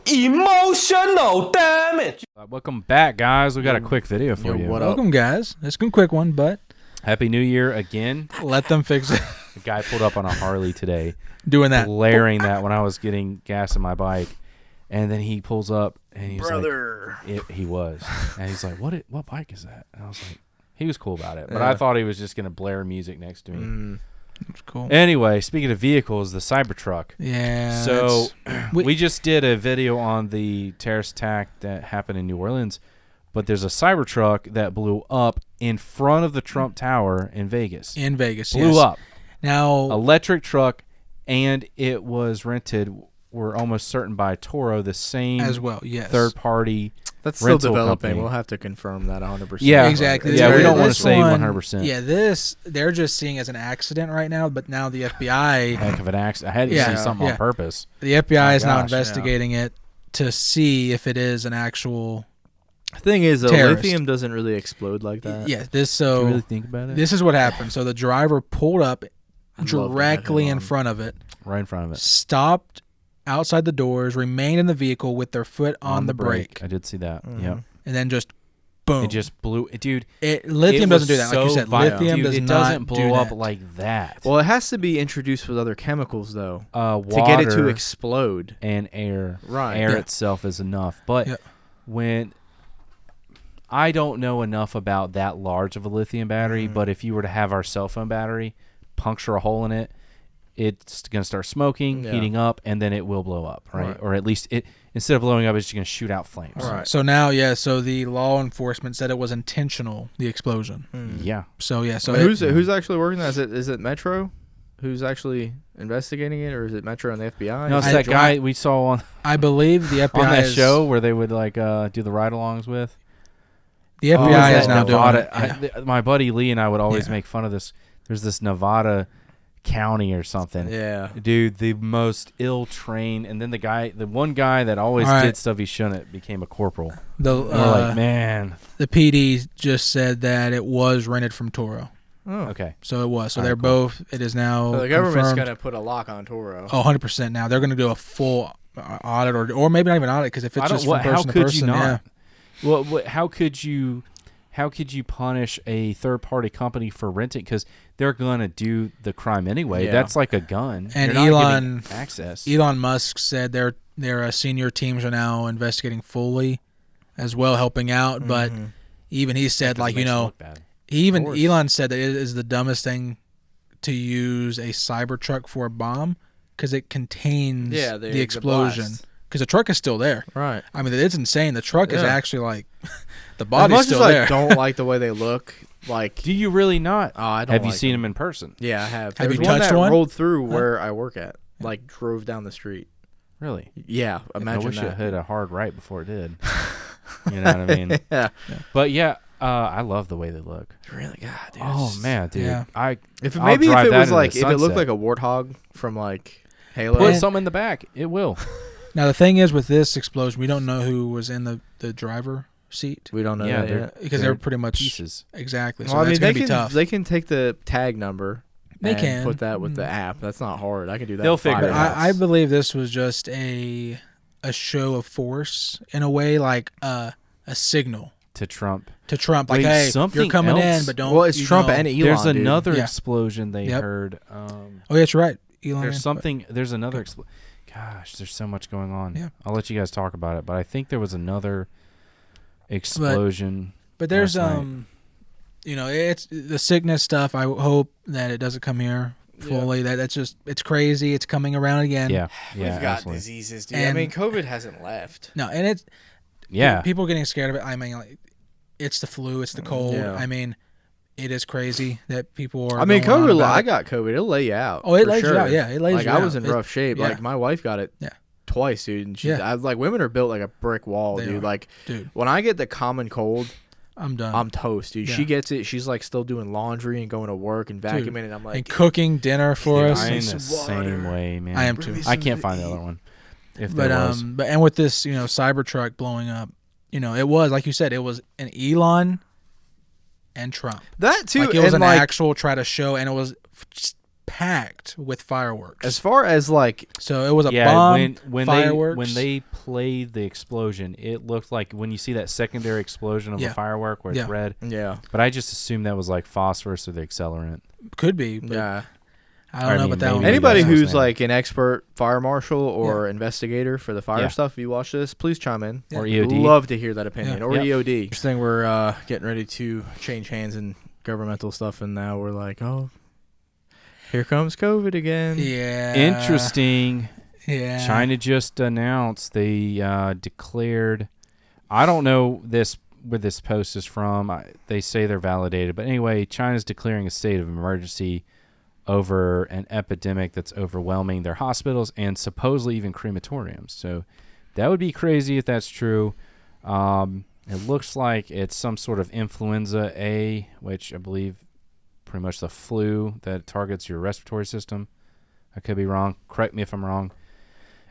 Emotional damage. Welcome back, guys. We got a quick video for you. Welcome, guys. It's a quick one, but Happy New Year again. let them fix it. The guy pulled up on a Harley today, Doing that. blaring that when I was getting gas in my bike, and then he pulls up and he's Brother. like, he was, and he's like, what bike is that? And I was like, he was cool about it, but I thought he was just gonna blare music next to me. It's cool. Anyway, speaking of vehicles, the Cybertruck. Yeah. So we just did a video on the terrorist attack that happened in New Orleans, but there's a Cybertruck that blew up in front of the Trump Tower in Vegas. In Vegas, Blew up. Now, Electric truck, and it was rented, we're almost certain, by Toro, the same as well, yes. third-party That's still rental developing. company. We'll have to confirm that 100%. Yeah, Exactly. Yeah, we don't want to This say one- 100%. Yeah, they're just seeing as an accident right now, but now the FBI, Heck of an accident. I had to Yeah, say something yeah. on purpose. the FBI is now gosh, investigating it to see if it is an actual. The thing is, though, Terrorist. lithium doesn't really explode like that. Yeah, Do you really think about it? this is what happened. So the driver pulled up I'd love to have directly him in on. front of it, Right in front of it. stopped outside the doors, remained in the vehicle with their foot on the brake, I did see that. Mhm. Yep. and then just boom. It just blew. Dude, Lithium it doesn't was do that. Like you so said, violent. lithium Dude, does it not doesn't blow do up that. like that. Well, it has to be introduced with other chemicals, though, Water to get it to explode. and air. Right. Air Yeah. itself is enough. But Yeah. when I don't know enough about that large of a lithium battery, but if you were to have our cell phone battery, puncture a hole in it, it's going to start smoking, Yeah. heating up, and then it will blow up, right? Right. Or at least it, instead of blowing up, it's just going to shoot out flames. Right. So now, so the law enforcement said it was intentional, the explosion. Yeah. So so Who's actually working that? Is it Metro? Who's actually investigating it, or is it Metro and the FBI? No, it's I- that guy we saw on I believe the FBI on that is, show where they would like do the ride-alongs with. The FBI is now doing Nevada. it. Yeah. My buddy Lee and I would always Yeah. make fun of this. There's this Nevada county or something. Yeah. Dude, the most ill-trained, and then the one guy that always All right. did stuff he shouldn't became a corporal. The And we're like, man. the PD just said that it was rented from Toro. Oh. Okay. So it was. So All they're right, cool. both. It is now. So the government's confirmed. going to put a lock on Toro. Oh, 100% now. They're going to do a full audit, or maybe not even audit, because if it's just from how person to could person, you not? yeah. Well, how could you punish a third-party company for renting? Because they're going to do the crime anyway. Yeah. That's like a gun. And You're not Elon- giving access. Elon Musk said their senior teams are now investigating fully, as well, helping out. But even he said, like, Makes it look bad. even Elon said that it is the dumbest thing to use a Cybertruck for a bomb, because it contains the explosion. Because the truck is still there. Right. I mean, it's insane. The truck is actually like the As body's much still as there. I don't like the way they look, like, Do you really not? I don't Have you like seen them. them in person? Yeah, I have. Have There's you one touched that one? rolled through where I work at, like drove down the street. Really? Yeah, imagine I wish that. it hit a hard right before it did. You know what I mean? Yeah. But yeah, I love the way they look. Really, God, dude. Oh man, dude. Yeah. I'll If drive it that was into like the if it looked sunset. like a warthog from like Halo. Put something in the back. It will. Now the thing is, with this explosion, we don't know who was in the driver seat, We don't know Yeah, that they're- yet. because they're pretty much Pieces. exactly. So Well, I that's mean, gonna be tough. they can take the tag number. They and can. put that with the app. That's not hard. I can do that. They'll in 5 figure it But out. minutes. I believe this was just a show of force in a way, like a signal To Trump. to Trump, like, Wait, hey, you're something coming in, else? but don't. Well, it's you Trump know. and Elon. There's dude. another Yeah. explosion they Yep. heard. Oh, yeah, that's right, Elon. There's something. There's another explosion. Gosh, there's so much going on. Yeah. I'll let you guys talk about it, but I think there was another explosion. But there's last night. it's the sickness stuff. I hope that it doesn't come here fully. That's just, it's crazy. It's coming around again. Yeah, We've yeah, got absolutely. diseases, dude. And- I mean, COVID hasn't left. No, and it's Yeah, people are getting scared of it. I mean, like, it's the flu, it's the cold. Yeah. I mean, it is crazy that people are. I mean, going on COVID. about I it. got COVID. It'll lay you out. Oh, it for lays you sure. out. Yeah, it lays like you I out. was in rough shape. yeah. Like my wife got it. Yeah. Twice, dude. And she, Yeah. like women are built like a brick wall, They dude. are. Like Dude, when I get the common cold, I'm done. I'm toast, dude. Yeah. She gets it. She's like still doing laundry and going to work and vacuuming, Dude. and I'm like, and cooking dinner for Dude, us. I'm need the some same water. way, man. I am too. I can't find the other one. If But there was. and with this, Cybertruck blowing up, it was, like you said, it was an Elon and Trump. that too. Like, it was and an like, actual try to show, and it was packed with fireworks. As far as like, so it was a bomb, when fireworks. When they played the explosion, it looked like when you see that secondary explosion of a firework where it's red. Yeah. But I just assumed that was like phosphorus or the accelerant. Could be. But yeah. I don't know about that one. Anybody who's like an expert fire marshal or investigator for the fire stuff, if you watch this, please chime in. Or EOD. Love to hear that opinion. Or EOD. First thing, we're getting ready to change hands in governmental stuff, and now we're like, oh, here comes COVID again. Yeah. Interesting. Yeah. China just announced they declared. I don't know where this post is from. They say they're validated, but anyway, China's declaring a state of emergency over an epidemic that's overwhelming their hospitals and supposedly even crematoriums. So that would be crazy if that's true. It looks like it's some sort of influenza A, which I believe pretty much the flu that targets your respiratory system. I could be wrong. Correct me if I'm wrong.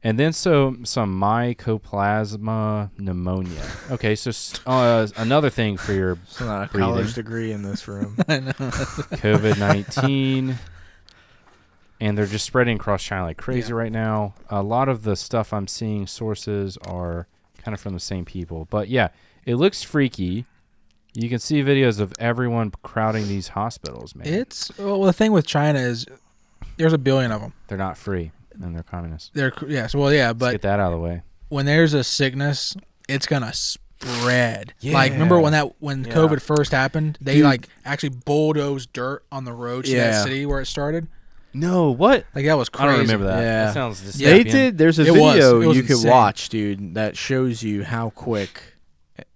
And then some mycoplasma pneumonia. Okay, so another thing for your It's not a breathing. college degree in this room. I know. COVID-19. And they're just spreading across China like crazy right now. A lot of the stuff I'm seeing sources are kind of from the same people. But yeah, it looks freaky. You can see videos of everyone crowding these hospitals, man. The thing with China is there's a billion of them. They're not free, and they're communists. But Let's get that out of the way. When there's a sickness, it's gonna spread. Yeah. Like remember when COVID first happened, they like actually bulldozed dirt on the roads to that city where it started. No, what? Like that was crazy. I don't remember that. Yeah. That sounds dystopian. They did. There's a video was you could insane. watch, dude, that shows you how quick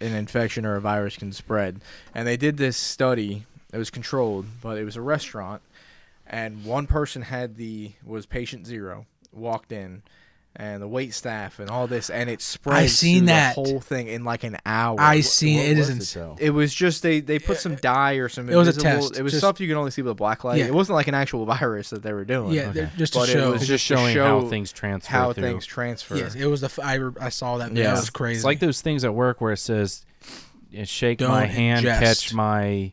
an infection or a virus can spread. And they did this study. It was controlled, but it was a restaurant, and one person was patient 0, walked in, and the wait staff and all this, and it spread the whole thing in like an hour. It is insane. It was just they put some dye or some it was a test. It was stuff you can only see with a black light. Yeah. It wasn't like an actual virus that they were doing. Yeah, just to But show. it was just showing how things transfer. Yes, it was I saw that video. Yeah. It was crazy. It's like those things at work where it says, "Shake my hand, catch my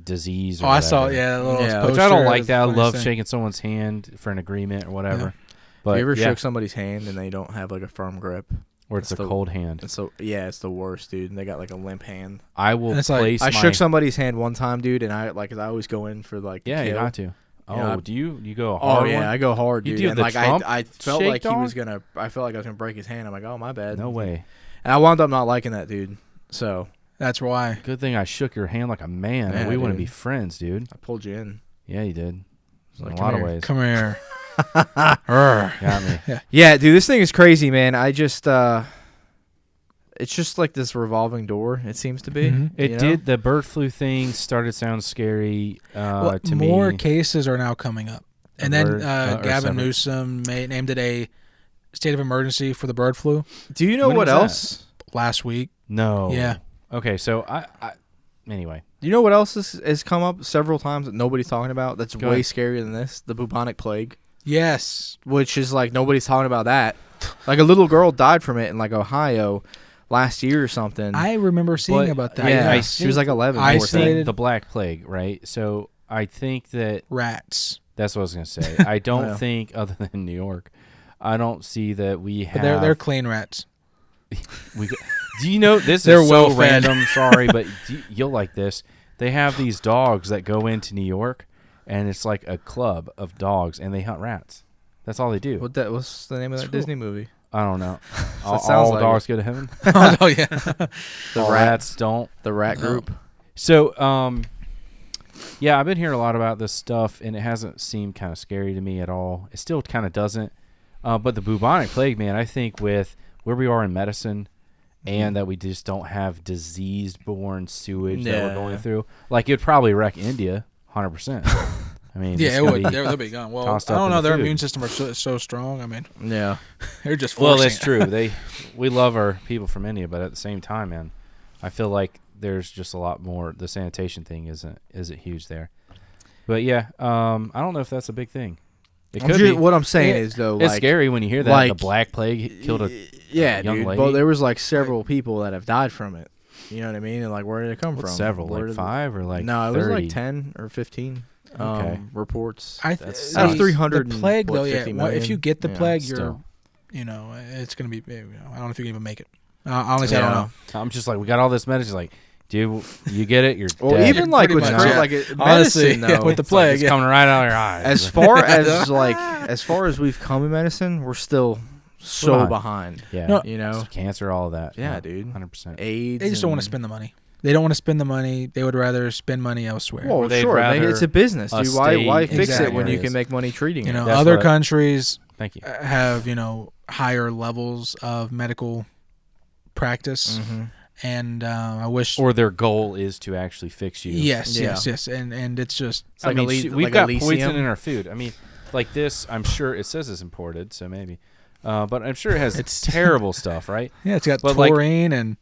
disease." Or I saw. whatever. Yeah, a little poster. Which I don't like that. I love thing. shaking someone's hand for an agreement or whatever. Yeah. But you ever shook somebody's hand and they don't have like a firm grip? or it's a cold hand. It's it's the worst, dude. And they got like a limp hand. I will place. I shook somebody's hand one time, dude, and I always go in for like. You got to. Oh, do you go hard? Oh yeah, one? I go hard, dude. You do and the I felt like dog? he was gonna. I felt like I was gonna break his hand. I'm like, oh my bad. No way. And I wound up not liking that, dude. So that's why. Good thing I shook your hand like a man. Yeah, we want to be friends, dude. I pulled you in. Yeah, you did. Like, in a lot of ways. Come here. Got me. Yeah, dude, this thing is crazy, man. I just it's just like this revolving door. It seems to be. Mm-hmm. It did. The bird flu thing started to sound scary to me. More cases are now coming up, and then Gavin separate. Newsom named it a state of emergency for the bird flu. Do you know When what was else? Last week. No. Yeah. Okay, so I anyway. You know what else has come up several times that nobody's talking about? That's Go way ahead. scarier than this. The bubonic plague. Yes. Which is like nobody's talking about that. Like a little girl died from it in like Ohio last year or something. I remember seeing about that. Yeah, Yeah. she was like 11. I poor thing. think the Black Plague, right? So I think that Rats. that's what I was gonna say. I don't Yeah. think, other than New York, I don't see that we have. But they're clean rats. Do you know this They're is so well-fed. random? Sorry, but you'll like this. They have these dogs that go into New York, and it's like a club of dogs, and they hunt rats. That's all they do. What's the name of that Disney movie? I don't know. Sounds all like dogs go to heaven. Oh yeah. All rats don't. The rat group. So, yeah, I've been hearing a lot about this stuff, and it hasn't seemed kind of scary to me at all. It still kind of doesn't. But the bubonic plague, man, I think with where we are in medicine and that we just don't have disease-borne sewage that we're going through, like, it'd probably wreck India 100%. I mean, Yeah, it would. They'll be gone. Well, I tossed up don't in know. the Their food. immune system are so strong. I mean, Yeah. they're just Well, forcing that's it. true. We love our people from India, but at the same time, man, I feel like there's just a lot more. The sanitation thing isn't huge there. But yeah, I don't know if that's a big thing. It could be. What I'm saying is though, It's like, scary when you hear that like- the Black Plague killed a young dude. lady. But there was like several people that have died from it. You know what I mean? And like, where did it come from? Several, Where like did 5 or like no, it was 30? like 10 or 15. reports. That's out of 300 the plague though. Yeah, if you get the plague, still. it's gonna be. I don't know if you can even make it. Honestly, I don't know. I'm just like, we got all this medicine. Like, dude, you get it, you're well, dead. even like what's great, like medicine though, with the plague, it's coming right out of your eyes. As far as we've come in medicine, we're still so behind. Yeah, cancer, all of that. Yeah, dude, 100%. AIDS. They just don't want to spend the money. They don't want to spend the money. They would rather spend money elsewhere. Well, sure, it's a business, dude. Why fix it when you can make money treating it? Other countries have higher levels of medical practice, and I wish. Or their goal is to actually fix you. Yes, and it's just. We've got poison in our food. I mean, like this. I'm sure it says it's imported, so maybe. But I'm sure it has terrible stuff, right? Yeah, it's got taurine and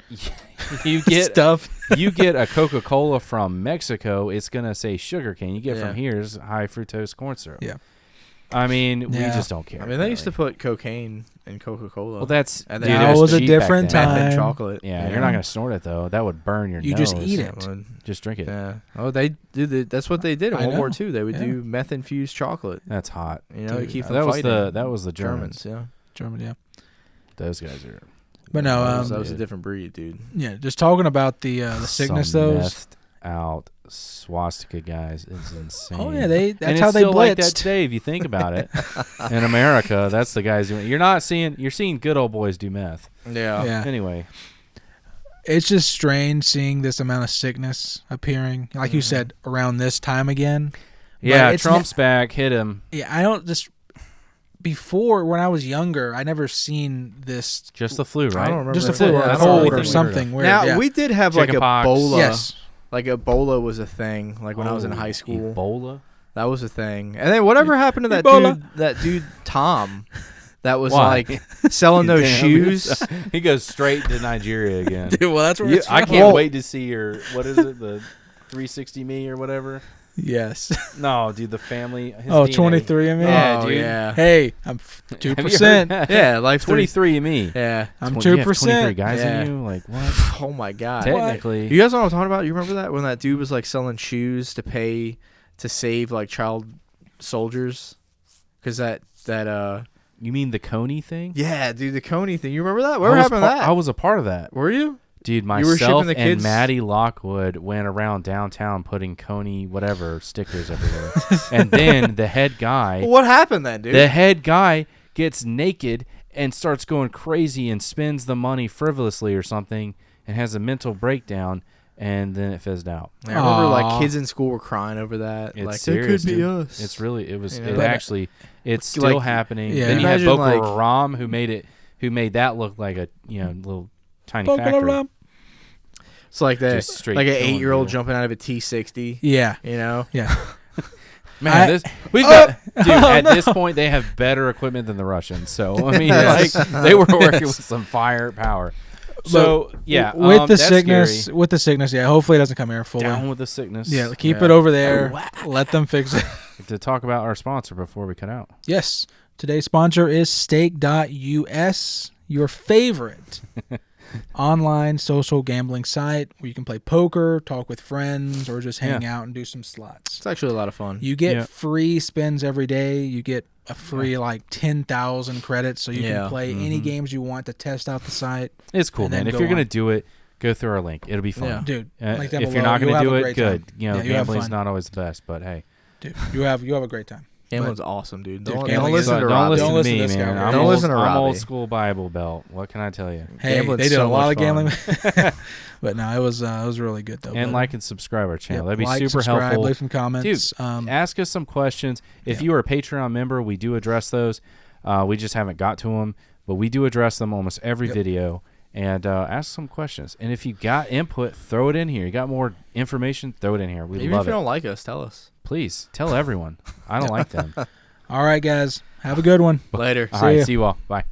you get stuff. You get a Coca-Cola from Mexico, it's gonna say sugarcane. You get from here is high fructose corn syrup. Yeah. I mean, we just don't care. I mean, they used to put cocaine in Coca-Cola. Well, that was a different time. Meth and chocolate. Yeah, you're not gonna snort it though. That would burn your nose. You just eat it. Just drink it. Yeah. Oh, they do. That's what they did in World War II. They would do meth-infused chocolate. That's hot. To keep them fighting. That was the Germans. German, yeah. Those guys are. But no, that was a different breed, dude. Yeah, just talking about the sickness, though. Methed out swastika guys is insane. Oh yeah, that's how they blitzed. Like that today, if you think about it. In America, that's the guys doing. You're seeing good old boys do meth. Yeah. Anyway, it's just strange seeing this amount of sickness appearing, like you said, around this time again. Yeah, Trump's back. Hit him. Yeah, I don't just. Before, when I was younger, I never seen this. Just the flu, right? I don't remember. Just the flu or a cold or something weird. Now, we did have Chicken pox. Ebola. Yes. Like Ebola was a thing. Like when I was in high school. Ebola? That was a thing. And then whatever happened to that dude Tom, that was selling those shoes. He goes straight to Nigeria again. Dude, well, that's where it's I can't wait to see your, what is it, the 360 Me or whatever? Yes. No, dude, the family. 23andMe? Yeah, dude. Yeah. Hey, I'm 2%. Yeah, like 23andMe. Yeah. I'm 2%. 23 guys in you? Like, what? Oh, my God. Technically. You guys know what I'm talking about? You remember that? When that dude was, like, selling shoes to save, like, child soldiers? Because that You mean the Coney thing? Yeah, dude, the Coney thing. You remember that? What happened to that? I was a part of that. Were you? Dude, myself and Maddie Lockwood went around downtown putting Coney whatever stickers everywhere. And then the head guy... Well, what happened then, dude? The head guy gets naked and starts going crazy and spends the money frivolously or something and has a mental breakdown, and then it fizzed out. I remember, like, kids in school were crying over that. It's like, serious, it could be dude. us. It's really... It was... You It know? actually... It's still happening. Yeah. Then you had Imagine, Boko like- Haram who made that look like a little tiny factory. It's like that, Just straight like an killing 8-year-old people. jumping out of a T60. Yeah. You know? Yeah. Man, we've got dude. At this point, they have better equipment than the Russians. So I mean, like they were working with some firepower. So yeah, with the that's sickness, yeah. Hopefully, it doesn't come here fully. Down with the sickness. Yeah, keep it over there. Let them fix it. To talk about our sponsor before we cut out. Yes, today's sponsor is Stake.us, your favorite online social gambling site where you can play poker, talk with friends, or just hang out and do some slots. It's actually a lot of fun. You get free spins every day. You get a free 10,000 credits, so you can play any games you want to test out the site. It's cool, man. If you're gonna do it, go through our link. It'll be fun, dude. If you're not gonna do it, good. Gambling's not always the best, but hey, dude, you have a great time. Gambling's awesome, dude. Don't gambling listen to don't Robbie. listen to me, this guy. man. Don't listen to I'm Robbie. old school Bible Belt. What can I tell you? Hey, Gambling's they did so a lot much of gambling, but no, it was really good though. And like and subscribe our channel. That'd be super subscribe, helpful. Leave some comments. Dude, ask us some questions. If you are a Patreon member, we do address those. We just haven't got to them, but we do address them almost every video. And ask some questions. And if you got input, throw it in here. You got more information, throw it in here. We Even love if you it. don't like us, tell us. Please tell everyone. I don't like them. All right, guys, have a good one. Later. All right, see you all. Bye.